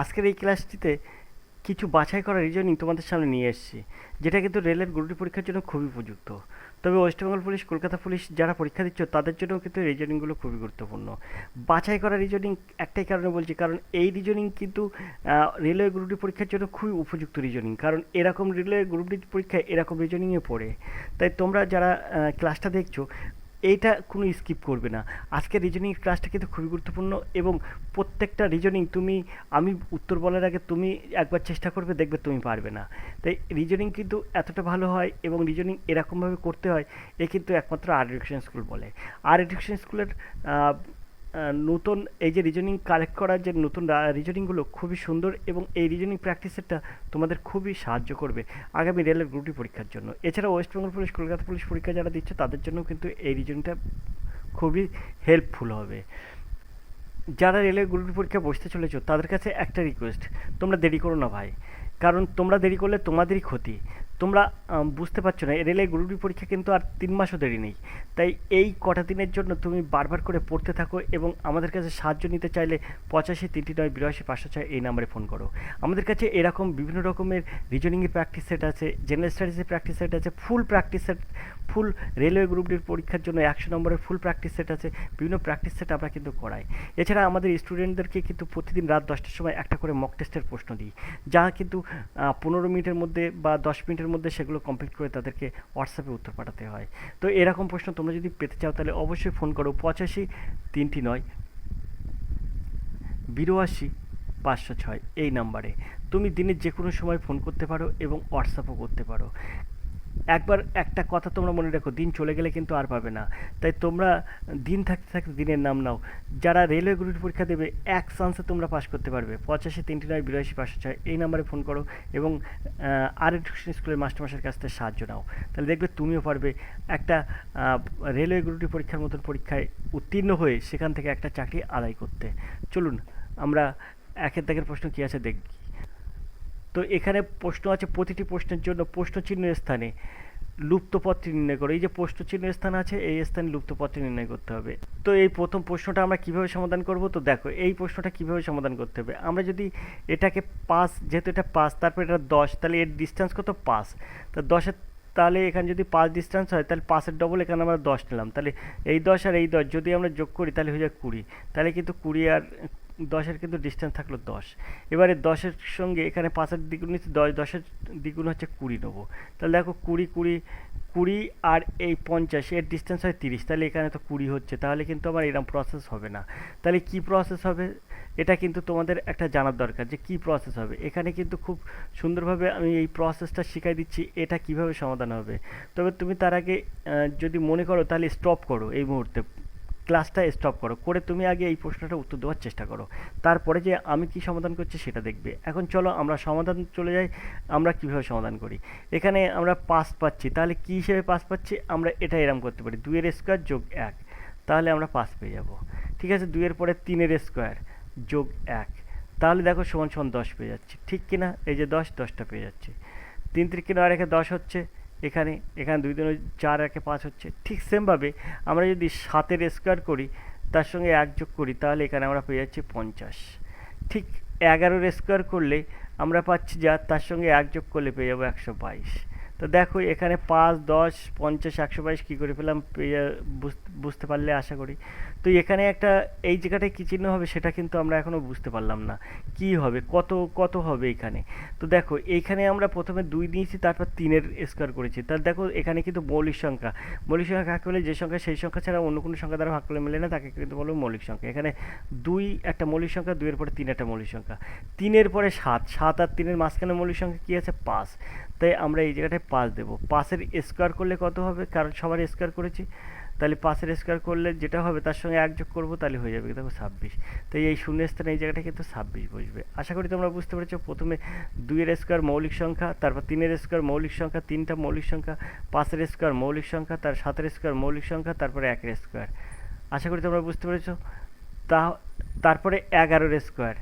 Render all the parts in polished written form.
আজকের এই ক্লাসটিতে কিছু বাছাই করা রিজনিং তোমাদের সামনে নিয়ে এসেছি, যেটা কিন্তু রেলের গ্রুপ ডি পরীক্ষার জন্য খুবই উপযুক্ত। তবে ওয়েস্টবেঙ্গল পুলিশ, কলকাতা পুলিশ যারা পরীক্ষা দিচ্ছ তাদের জন্য কিন্তু রিজনিংগুলো খুবই গুরুত্বপূর্ণ। বাছাই করা রিজনিং একটাই কারণে বলছি, কারণ এই রিজনিং কিন্তু রেলওয়ে গ্রুপ ডি পরীক্ষার জন্য খুবই উপযুক্ত রিজনিং, কারণ এরকম রেলওয়ে গ্রুপ ডি পরীক্ষায় এরকম রিজনিংয়ে পড়ে। তাই তোমরা যারা ক্লাসটা দেখছো এইটা কোনো স্কিপ করবে না। আজকের রিজনিং ক্লাসটা কিন্তু খুবই গুরুত্বপূর্ণ, এবং প্রত্যেকটা রিজনিং আমি উত্তর বলার আগে তুমি একবার চেষ্টা করবে, দেখবে তুমি পারবে না। তাই রিজনিং কিন্তু এতটা ভালো হয় এবং রিজনিং এরকমভাবে করতে হয়, এ কিন্তু একমাত্র আর এডুকেশন স্কুল বলে। আর এডুকেশন স্কুলের নতুন এই যে রিজনিং কালেক্ট করার যে নতুন রিজনিংগুলো খুবই সুন্দর, এবং এই রিজনিং প্র্যাকটিস সেটটা তোমাদের খুবই সাহায্য করবে আগামী রেলের গ্রুপ ডি পরীক্ষার জন্য। এছাড়া West Bengal police, Kolkata police পরীক্ষা যারা দিচ্ছে তাদের জন্য কিন্তু এই রিজনিংটা খুবই হেল্পফুল হবে। যারা রেলের গ্রুপ ডি পরীক্ষা বসতে চলেছো তাদের কাছে একটা রিকোয়েস্ট, তোমরা দেরি করো না ভাই, কারণ তোমরা দেরি করলে তোমাদেরই ক্ষতি। তোমরা বুঝতে পারছো না, রেলের গ্রুপ ডি পরীক্ষা কিন্তু আর 3 মাসও দেরি নেই। তাই এই কটা দিনের জন্য তুমি বারবার করে পড়তে থাকো, এবং আমাদের কাছে সাহায্য নিতে চাইলে 85 339 82 506 এই নাম্বারে ফোন করো। আমাদের কাছে এরকম বিভিন্ন রকমের রিজনিংয়ের প্র্যাকটিস সেট আছে, জেনারেল স্টাডিজের প্র্যাকটিস সেট আছে, ফুল প্র্যাকটিস সেট, ফুল রেলওয়ে গ্রুপ ডির পরীক্ষার জন্য 100 নম্বরের ফুল প্র্যাকটিস সেট আছে। বিভিন্ন প্র্যাকটিস সেট আমরা কিন্তু করাই। এছাড়া আমাদের স্টুডেন্টদেরকে কিন্তু প্রতিদিন রাত 10টার সময় একটা করে মক টেস্টের প্রশ্ন দিই, যা কিন্তু 15 মিনিটের মধ্যে বা 10 মিনিটের মধ্যে সেগুলো কমপ্লিট করে তাদেরকে হোয়াটসঅ্যাপে উত্তর পাঠাতে হয়। তো এরকম প্রশ্ন তোমরা যদি পেতে চাও তাহলে অবশ্যই ফোন করো 85 339 82 506 এই নাম্বারে। তুমি দিনের যে কোনো সময় ফোন করতে পারো এবং হোয়াটসঅ্যাপও করতে পারো। একবার একটা কথা তোমরা মনে রাখো, দিন চলে গেলে কিন্তু আর পাবে না। তাই তোমরা দিন থাকতে থাকতে দিনের নাম নাও। যারা রেলওয়ে গ্রুপ পরীক্ষা দেবে এক চান্সে তোমরা পাস করতে পারবে। 85 339 82 506 এই নাম্বারে ফোন করো, এবং আর এডুকেশন স্কুলের মাস্টারমশাইয়ের কাছ থেকে সাহায্য নাও। তাহলে দেখবে তুমিও পারবে একটা রেলওয়ে গ্রুপ পরীক্ষার মতন পরীক্ষায় উত্তীর্ণ হয়ে সেখান থেকে একটা চাকরি আদায় করতে। চলুন আমরা একের দাগের প্রশ্ন কী আছে দেখি। তো এখানে প্রশ্ন আছে, প্রতিটি প্রশ্নের জন্য প্রশ্নচিহ্নের স্থানে লুপ্তপদটি নির্ণয় করো। এই যে প্রশ্নচিহ্নের স্থান আছে, এই স্থানে লুপ্তপদটি নির্ণয় করতে হবে। তো এই প্রথম প্রশ্নটা আমরা কিভাবে সমাধান করব, তো দেখো এই প্রশ্নটা কিভাবে সমাধান করতে হবে। আমরা যদি এটাকে 5, যেহেতু এটা 5, তারপর এটা 10, তাহলে এর ডিস্টেন্স কত 5। তা 10-এর, তাহলে এখানে যদি 5 ডিস্টেন্স হয় তাহলে 5-এর ডবল এখানে আমরা 10 নিলাম। তাহলে এই 10 আর এই 10 যদি আমরা যোগ করি তাহলে হয়ে যায় 20। তাহলে কিন্তু 20 আর 10-এর কিন্তু ডিস্টেন্স থাকলো 10। এবারে 10-এর সঙ্গে এখানে 5-এর দ্বিগুণ নিচ্ছি, 10-এর দ্বিগুণ হচ্ছে 20 নেবো। তাহলে দেখো 20 20 20 আর এই 50 এর ডিস্টেন্স হয় 30, তাহলে এখানে তো 20 হচ্ছে। তাহলে কিন্তু আমার এরকম প্রসেস হবে না। তাহলে কি প্রসেস হবে, এটা কিন্তু তোমাদের একটা জানার দরকার যে কি প্রসেস হবে। এখানে কিন্তু খুব সুন্দরভাবে আমি এই প্রসেসটা শিখাই দিচ্ছি, এটা কিভাবে সমাধান হবে। তবে তুমি তার আগে যদি মনে করো তাহলে স্টপ করো, এই মুহূর্তে ক্লাসটা স্টপ করো, করে তুমি আগে এই প্রশ্নটা উত্তর দেওয়ার চেষ্টা করো। তারপরে যে আমি কি সমাধান করছি সেটা দেখবে। এখন চলো আমরা সমাধান চলে যাই, আমরা কিভাবে সমাধান করি। এখানে আমরা 5 পাচ্ছি, তাহলে কি হিসেবে 5 পাচ্ছি, আমরা এটা এরম করতে পারি 2 এর স্কোয়ার যোগ 1, তাহলে আমরা 5 পেয়ে যাব। ঠিক আছে, 2 এর পরে 3 এর স্কোয়ার যোগ 1, তাহলে দেখো সমান সমান 10 পেয়ে যাচ্ছি, ঠিক কিনা। এই যে 10টা পেয়ে যাচ্ছে। 3 3 আর একে 10 হচ্ছে, এখানে এখানে 2 2 4 একে 5 হচ্ছে। ঠিক সেমভাবে আমরা যদি 7-এর স্কোয়ার করি, তার সঙ্গে 1 যোগ করি, তাহলে এখানে আমরা পেয়ে যাচ্ছি 50। ঠিক 11-এর স্কোয়ার করলে আমরা পাচ্ছি যা, তার সঙ্গে 1 যোগ করলে পেয়ে যাবো 122। তো দেখো এখানে 5 10 50 122 কী করে পেলাম, বুঝতে পারলে আশা করি। তো এখানে একটা এই জায়গাটায় কী চিহ্ন হবে সেটা কিন্তু আমরা এখনও বুঝতে পারলাম না কি হবে, কত কত হবে এখানে। তো দেখো এইখানে আমরা প্রথমে 2 নিয়েছি, তারপর 3-এর স্কোয়ার করেছি। তাহলে দেখো এখানে কিন্তু মৌলিক সংখ্যা, মৌলিক সংখ্যা কাকে বলে, যে সংখ্যা সেই সংখ্যা ছাড়া অন্য কোনো সংখ্যা দ্বারা ভাগ করলে মেলে না, তাকে কিন্তু বলবো মৌলিক সংখ্যা। এখানে 2 একটা মৌলিক সংখ্যা, 2-এর পরে 3 একটা মৌলিক সংখ্যা, 3-এর পরে 7, 7 আর 3-এর মাঝখানে মৌলিক সংখ্যা কী আছে 5। তাই আমরা এই জায়গাটায় 5 দেবো। 5-এর স্কোয়ার করলে কত হবে, কারণ সবার স্কোয়ার করেছি। তাহলে 5-এর স্কোয়ার করলে যেটা হবে তার সঙ্গে 1 যোগ করবো, তাহলে হয়ে যাবে দেখো 26। তাই এই শূন্য স্থানে এই জায়গাটা কিন্তু 26 বসবে। আশা করি তোমরা বুঝতে পেরেছো। প্রথমে 2-এর স্কোয়ার মৌলিক সংখ্যা, তারপর 3-এর স্কোয়ার মৌলিক সংখ্যা, 3টা মৌলিক সংখ্যা, 5-এর স্কোয়ার মৌলিক সংখ্যা, তার 7-এর স্কোয়ার মৌলিক সংখ্যা, তারপরে 1-এর স্কোয়ার। আশা করি তোমরা বুঝতে পেরেছো। তা তারপরে 11-এর স্কোয়ার,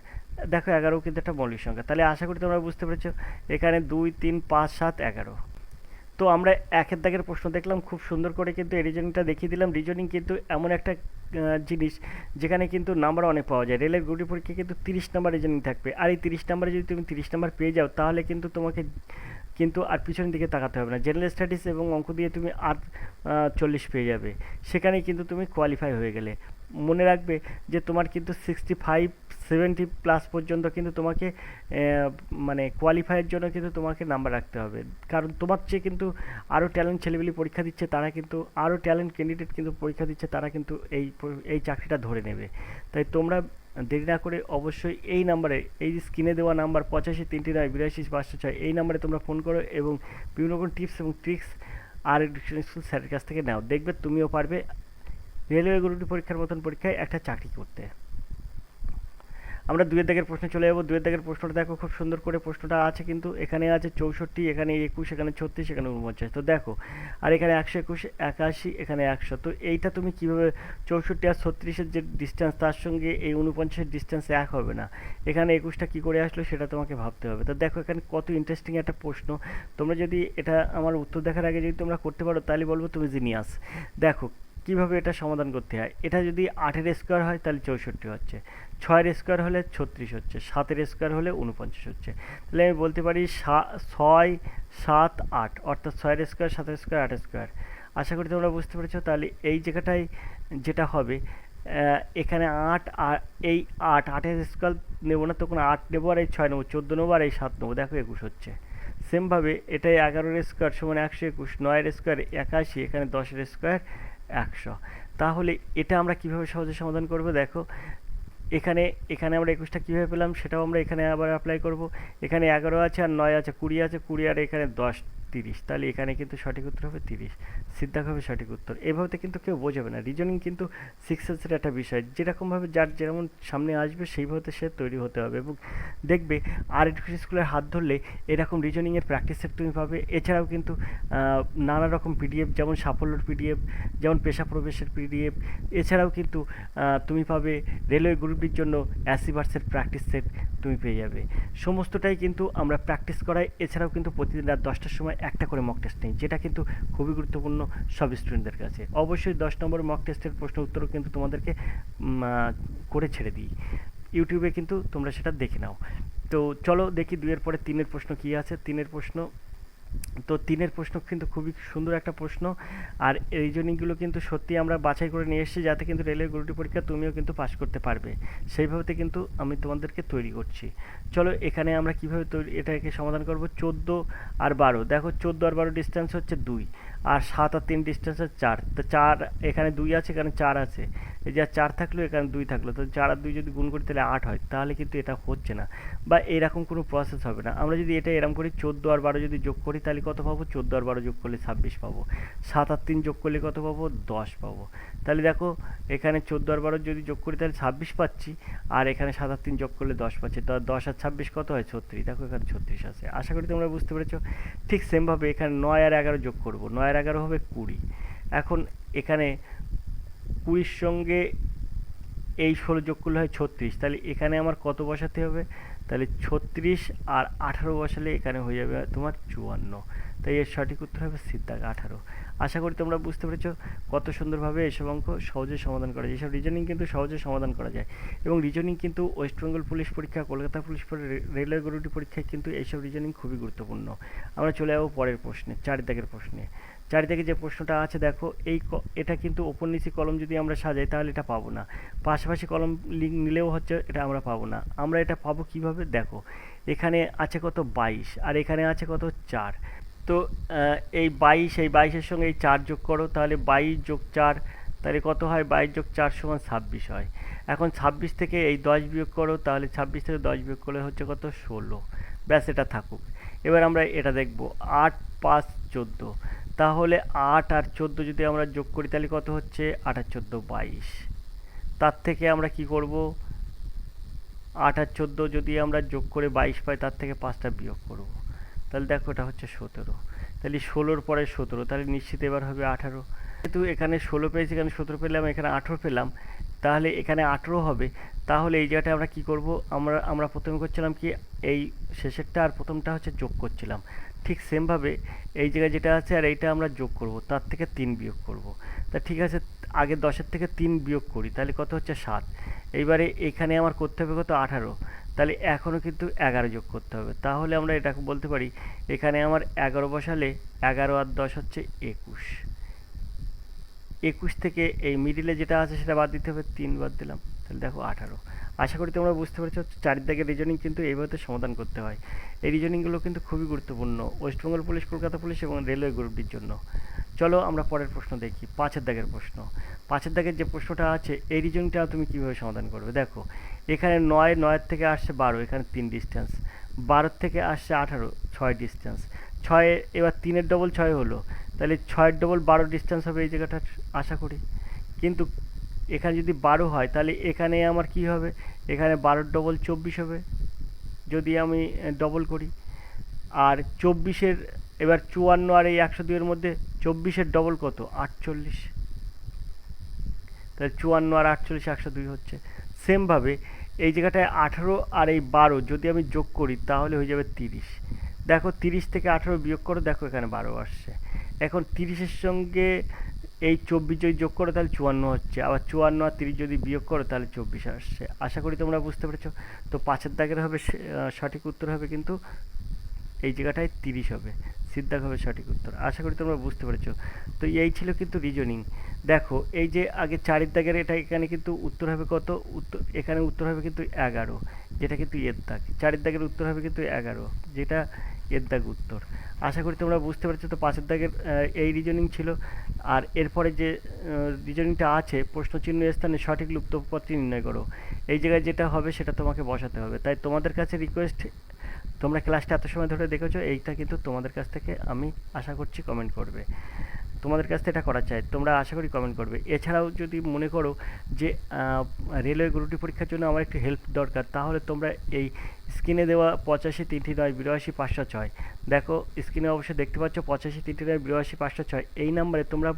দেখো 11 কিন্তু একটা মৌলিক সংখ্যা। তাহলে আশা করি তোমরা বুঝতে পেরেছো। এখানে 2 3 5 7 11। তো আমরা একের দাগের প্রশ্ন দেখলাম, খুব সুন্দর করে কিন্তু এই রিজনিংটা দেখিয়ে দিলাম। রিজনিং কিন্তু এমন একটা জিনিস যেখানে কিন্তু নাম্বার অনেক পাওয়া যায়। রেলের গ্রুপ ডি পরীক্ষায় কিন্তু 30 নাম্বার রিজনিং থাকবে, আর এই 30 নাম্বারে যদি তুমি 30 নাম্বার পেয়ে যাও তাহলে কিন্তু তোমাকে কিন্তু আর পিছনের দিকে তাকাতে হবে না। জেনারেল স্টাডিজ এবং অঙ্ক দিয়ে তুমি আর 40 পেয়ে যাবে, সেখানেই কিন্তু তুমি কোয়ালিফাই হয়ে গেলে। মনে রাখবে যে তোমার কিন্তু 65-70 প্লাস পর্যন্ত কিন্তু তোমাকে মানে কোয়ালিফাইয়ের জন্য কিন্তু তোমাকে নাম্বার রাখতে হবে, কারণ তোমার চেয়ে কিন্তু আরও ট্যালেন্ট ছেলেপিলে পরীক্ষা দিচ্ছে, তারা কিন্তু আরও ট্যালেন্ট ক্যান্ডিডেট কিন্তু পরীক্ষা দিচ্ছে, তারা কিন্তু এই চাকরিটা ধরে নেবে। তাই তোমরা দেরি না করে অবশ্যই এই নাম্বারে, এই যে স্ক্রিনে দেওয়া নাম্বার 85-39-82-506, এই নাম্বারে তোমরা ফোন করো এবং বিভিন্ন রকম টিপস এবং ট্রিক্স আর এডুকেশন স্কুল স্যারের কাছ থেকে নাও। দেখবে তুমিও পারবে রেলওয়ে গ্রুপ ডি পরীক্ষার মতন পরীক্ষায় একটা চাকরি করতে। আমরা দুয়ের দাগের প্রশ্নে চলে যাবো। দুয়ের দাগের প্রশ্নটা দেখো, খুব সুন্দর করে প্রশ্নটা আছে, কিন্তু এখানে আছে 64, এখানে 21, এখানে 36, এখানে 49। তো দেখো, আর এখানে 121, 81, এখানে 100। তো এইটা তুমি কীভাবে 64 আর 36-এর যে ডিস্টেন্স তার সঙ্গে এই 49-এর ডিস্টেন্স এক হবে না, এখানে 21টা কী করে আসলো সেটা তোমাকে ভাবতে হবে। তো দেখো এখানে কত ইন্টারেস্টিং একটা প্রশ্ন। তোমরা যদি এটা আমার উত্তর দেখার আগে যদি তোমরা করতে পারো তাহলে বলবো তুমি জিনিয়াস। দেখো কীভাবে এটা সমাধান করতে হয়। এটা যদি 8-এর স্কোয়ার হয় তাহলে 64 হচ্ছে, 6-এর স্কোয়ার হলে 36 হচ্ছে, 7-এর স্কোয়ার হলে 49 হচ্ছে। তাহলে আমি বলতে পারি 6, 7, 8, অর্থাৎ 6-এর স্কোয়ার, 7-এর স্কোয়ার, 8-এর স্কোয়ার। আশা করি তোমরা বুঝতে পেরেছো। তাহলে এই জায়গাটায় যেটা হবে, এখানে 8 আর এই 8-এর স্কোয়ার নেবো না, তখন 8 নেবো আর এই 6 নেবো, 14 নেবো আর এই 7 নেবো, দেখো 21 হচ্ছে। সেমভাবে এটাই 11-এর স্কোয়ার সমান 121, 9-এর স্কোয়ার 81, এখানে 10-এর স্কোয়ার 100। তাহলে এটা আমরা কিভাবে সহজে সমাধান করব? দেখো এখানে এখানে আমরা 21টা কীভাবে পেলাম সেটাও আমরা এখানে আবার অ্যাপ্লাই করব। এখানে 11 আছে আর 9 আছে, 20 আছে, 20 আর এখানে 10, 30। তাহলে এখানে কিন্তু সঠিক উত্তর হবে 30, সিদ্ধাক হবে সঠিক উত্তর। এভাবে কিন্তু কেউ বোঝাবে না। রিজনিং কিন্তু সিক্স সেন্সের একটা বিষয়, যেরকমভাবে যার যেমন সামনে আসবে সেইভাবে সে তৈরি হতে হবে। এবং দেখবে আর এডুকেশন স্কুলের হাত ধরলে এরকম রিজনিংয়ের প্র্যাকটিস সেট তুমি পাবে। এছাড়াও কিন্তু নানা রকম পিডিএফ, যেমন সাফল্যর পিডিএফ, যেমন পেশা প্রবেশের পিডিএফ, এছাড়াও কিন্তু তুমি পাবে রেলওয়ে গ্রুপটির জন্য অ্যাসিভার্সের প্র্যাকটিস সেট তুমি পেয়ে যাবে। সমস্তটাই কিন্তু আমরা প্র্যাকটিস করাই। এছাড়াও কিন্তু প্রতিদিন রাত 10টার সময় একটা করে মক টেস্ট নেই, যেটা কিন্তু খুবই গুরুত্বপূর্ণ সব স্টুডেন্টদের কাছে। অবশ্যই 10 নম্বর মক টেস্টের প্রশ্ন উত্তরও কিন্তু তোমাদেরকে করে ছেড়ে দিই ইউটিউবে, কিন্তু তোমরা সেটা দেখে নাও। তো চলো দেখি 2-এর পরে 3-এর প্রশ্ন কী আছে। 3-এর প্রশ্ন, তো 3-এর প্রশ্ন কিন্তু খুবই সুন্দর একটা প্রশ্ন, আর এই রিজনিংগুলো কিন্তু সত্যি আমরা বাছাই করে নিয়ে এসেছি যাতে কিন্তু রেলের গ্রুপ ডি পরীক্ষা তুমিও কিন্তু পাস করতে পারবে, সেইভাবে কিন্তু আমি তোমাদেরকে তৈরি করছি। চলো এখানে আমরা কীভাবে এটাকে সমাধান করব। 14 আর 12, দেখো 14 আর 12 ডিস্টেন্স হচ্ছে 2, আর 7 আর 3 ডিস্টেন্স হচ্ছে 4। তো 4, এখানে 2 আছে, এখানে 4 আছে, এই যে 4 থাকলো, এখানে 2 থাকলো, তো 4 আর 2 যদি গুণ করি তাহলে 8 হয়। তাহলে কিন্তু এটা হচ্ছে না, বা এরকম কোনো প্রসেস হবে না। আমরা যদি এটা এরকম করি, 14 আর 12 যদি যোগ করি তাহলে কত পাবো? 14 আর 12 যোগ করলে 26 পাবো। 7 আর 3 যোগ করলে কত পাবো? 10 পাবো। তাহলে দেখো এখানে 14 আর 12 যদি যোগ করি তাহলে 26 পাচ্ছি, আর এখানে 7 আর 3 যোগ করলে 10 পাচ্ছি। তো 10 আর 26 কত হয়? 36। দেখো এখানে 36 আছে। আশা করি তোমরা বুঝতে পেরেছো। ঠিক সেমভাবে এখানে 9 আর 11 যোগ করবো, 9 আর 11 হবে 20। এখন এখানে 20-র সঙ্গে এই 16 যোগ করলে হয় 36। তাহলে এখানে আমার কত বসাতে হবে? তাহলে 36 আর 18 বসালে এখানে হয়ে যাবে তোমার 54। তাই এর সঠিক উত্তর হবে সিদ্ধাক 18। আশা করি তোমরা বুঝতে পেরেছো কত সুন্দরভাবে এসব অঙ্ক সহজে সমাধান করা যায়। এসব রিজনিং কিন্তু সহজে সমাধান করা যায়, এবং রিজনিং কিন্তু ওয়েস্ট বেঙ্গল পুলিশ পরীক্ষা, Kolkata police railway group D পরীক্ষায় কিন্তু এইসব রিজনিং খুবই গুরুত্বপূর্ণ। আমরা চলে যাবো পরের প্রশ্নে, 4 দাগের প্রশ্নে। 4 দাগে যে প্রশ্নটা আছে দেখো, এটা কিন্তু ওপর নিচে কলম যদি আমরা সাজাই তাহলে এটা পাবো না, পাশাপাশি কলম নিলেও হচ্ছে এটা আমরা পাবো না। আমরা এটা পাবো কিভাবে? দেখো এখানে আছে কত? 22, আর এখানে আছে কত? 4। তো এই 22-এর সঙ্গে এই 4 যোগ করো, তাহলে 22 যোগ 4, তাহলে কত হয়? 22 যোগ 4 সমান 26 হয়। এখন 26 থেকে এই 10 বিয়োগ করো, তাহলে 26 থেকে 10 বিয়োগ করলে হচ্ছে কত? 16। ব্যাস, এটা থাকুক। এবার আমরা এটা দেখব, 8, 5, 14। তাহলে 8 আর 14 যদি আমরা যোগ করি তাহলে কত হচ্ছে? 8 আর 14, 22। তার থেকে আমরা কি করব? 8 আর 14 যদি আমরা যোগ করে 22 পাই, তার থেকে 5টা বিয়োগ করব, তাহলে দেখো এটা হচ্ছে 17। তাহলে 16-র পরে 17, তাহলে নিশ্চিত এবার হবে 18। যেহেতু এখানে 16 পেয়েছি, এখানে 17 পেলাম, এখানে 18 পেলাম, তাহলে এখানে 18 হবে। তাহলে এই জায়গাটায় আমরা কি করব? আমরা প্রথমে করছিলাম কি, এই শেষেরটা আর প্রথমটা হচ্ছে যোগ করছিলাম। ঠিক সেমভাবে এই জায়গায় যেটা আছে আর এইটা আমরা যোগ করব, তার থেকে 3 বিয়োগ করব। তা ঠিক আছে, আগের 10-এর থেকে 3 বিয়োগ করি তাহলে কত হচ্ছে 7। এইবারে এখানে আমার করতে হবে কত 18, তাহলে এখনও কিন্তু 11 যোগ করতে হবে। তাহলে আমরা এটাকে বলতে পারি এখানে আমার 11 বসালে 11 আর 10 হচ্ছে 21। 21 থেকে এই মিডিলে যেটা আছে সেটা বাদ দিতে হবে, 3 বাদ দিলাম, তাহলে দেখো 18। আশা করি তোমরা বুঝতে পেরেছো। চারির দাগের রিজনিং কিন্তু এইভাবে সমাধান করতে হয়। এই রিজনিংগুলো কিন্তু খুবই গুরুত্বপূর্ণ ওয়েস্টবেঙ্গল পুলিশ, কলকাতা পুলিশ এবং রেলওয়ে গ্রুপটির জন্য। চলো আমরা পরের প্রশ্ন দেখি, 5-এর দাগের প্রশ্ন। 5-এর দাগের যে প্রশ্নটা আছে এই রিজনিংটা তুমি কীভাবে সমাধান করবে দেখো। এখানে 9 থেকে আসছে 12, এখানে 3 ডিস্টেন্স। 12 থেকে আসছে 18, 6 ডিস্টেন্স। 6 এবার 3-এর ডবল 6 হলো, তাহলে 6-এর ডবল 12 ডিস্টেন্স হবে এই জায়গাটা আশা করি। কিন্তু এখানে যদি 12 হয় তাহলে এখানে আমার কি হবে, এখানে 12-র ডবল 24 হবে যদি আমি ডবল করি। আর 24-এর এবার 54 আর এই 102-এর মধ্যে 24-এর ডবল কত 48, তাহলে 54 আর 48 102 হচ্ছে। সেমভাবে এই জায়গাটায় 18 আর এই 12 যদি আমি যোগ করি তাহলে হয়ে যাবে 30। দেখো 30 থেকে 18 বিয়োগ করো, দেখো এখানে 12 আসছে। এখন 30-এর সঙ্গে এই 24 যদি যোগ করো তাহলে 54 হচ্ছে, আবার 54 আর 30 যদি বিয়োগ করো তাহলে 24 আসছে। আশা করি তোমরা বুঝতে পেরেছো। তো 5-এর দাগের হবে সঠিক উত্তর হবে কিন্তু এই জায়গাটায় 30 হবে, সিদ্ধাক হবে সঠিক উত্তর। আশা করি তোমরা বুঝতে পেরেছো। তো এই ছিল কিন্তু রিজনিং। দেখো এই যে আগে 4-এর দাগের এটা এখানে কিন্তু উত্তর হবে কত, উত্তর এখানে উত্তর হবে কিন্তু 11, যেটা কিন্তু এর দাগ। 4-এর দাগের উত্তর হবে কিন্তু 11, যেটা এর দাগ উত্তর। আশা করি তোমরা বুঝতে পেরেছো। তো 5-এর দাগের এই রিজনিং ছিল। আর এরপরে যে রিজনিংটা আছে, প্রশ্ন চিহ্নের স্থানে সঠিক লুপ্ত পদটি নির্ণয় করো, এই জায়গায় যেটা হবে সেটা তোমাকে বসাতে হবে। তাই তোমাদের কাছে রিকোয়েস্ট, তোমরা ক্লাসটা এত সময় ধরে দেখেছো, এইটা কিন্তু তোমাদের কাছ থেকে আমি আশা করছি কমেন্ট করবে। তোমাদের কাছ থেকে এটা করা চাই, তোমরা আশা করি কমেন্ট করবে। এছাড়াও যদি মনে করো যে রেলওয়ে গ্রুপ ডি পরীক্ষার জন্য আমার একটু হেল্প দরকার, তাহলে তোমরা এই স্ক্রিনে দেওয়া 85 3 9 82 506, দেখো স্ক্রিনে অবশ্যই দেখতে পাচ্ছ 85 3 9 82 506, এই নাম্বারে তোমরা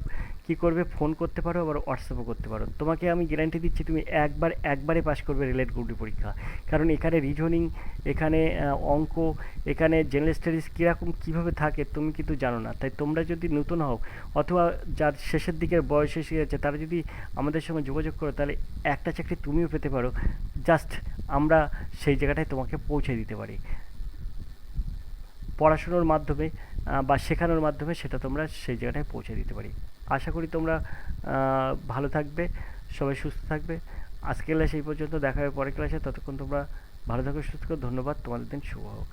কি করবে, ফোন করতে পারো, আবার হোয়াটসঅ্যাপও করতে পারো। তোমাকে আমি গ্যারান্টি দিচ্ছি তুমি একবারে পাস করবে রেলওয়ে গ্রুপ ডি পরীক্ষা। কারণ এখানে রিজনিং, এখানে অঙ্ক, এখানে জেনারেল স্টাডিজ কীভাবে থাকে তুমি কিন্তু জানো না। তাই তোমরা যদি নতুন হও অথবা যার শেষের দিকের বয়স এসে গেছে তারা যদি আমাদের সঙ্গে যোগাযোগ করো তাহলে একটা চাকরি তুমিও পেতে পারো। জাস্ট আমরা সেই জায়গাটায় তোমাকে পৌঁছে দিতে পারি পড়াশুনোর মাধ্যমে বা শেখানোর মাধ্যমে, সেটা তোমরা সেই জায়গাটায় পৌঁছে দিতে পারি। আশা করি তোমরা ভালো থাকবে, সবাই সুস্থ থাকবে। আজকের ক্লাস এই পর্যন্ত, দেখা হবে পরের ক্লাসে। ততক্ষণ তোমরা ভালো থাকো, সুস্থ থাকো। ধন্যবাদ, তোমাদের দিন শুভ হোক।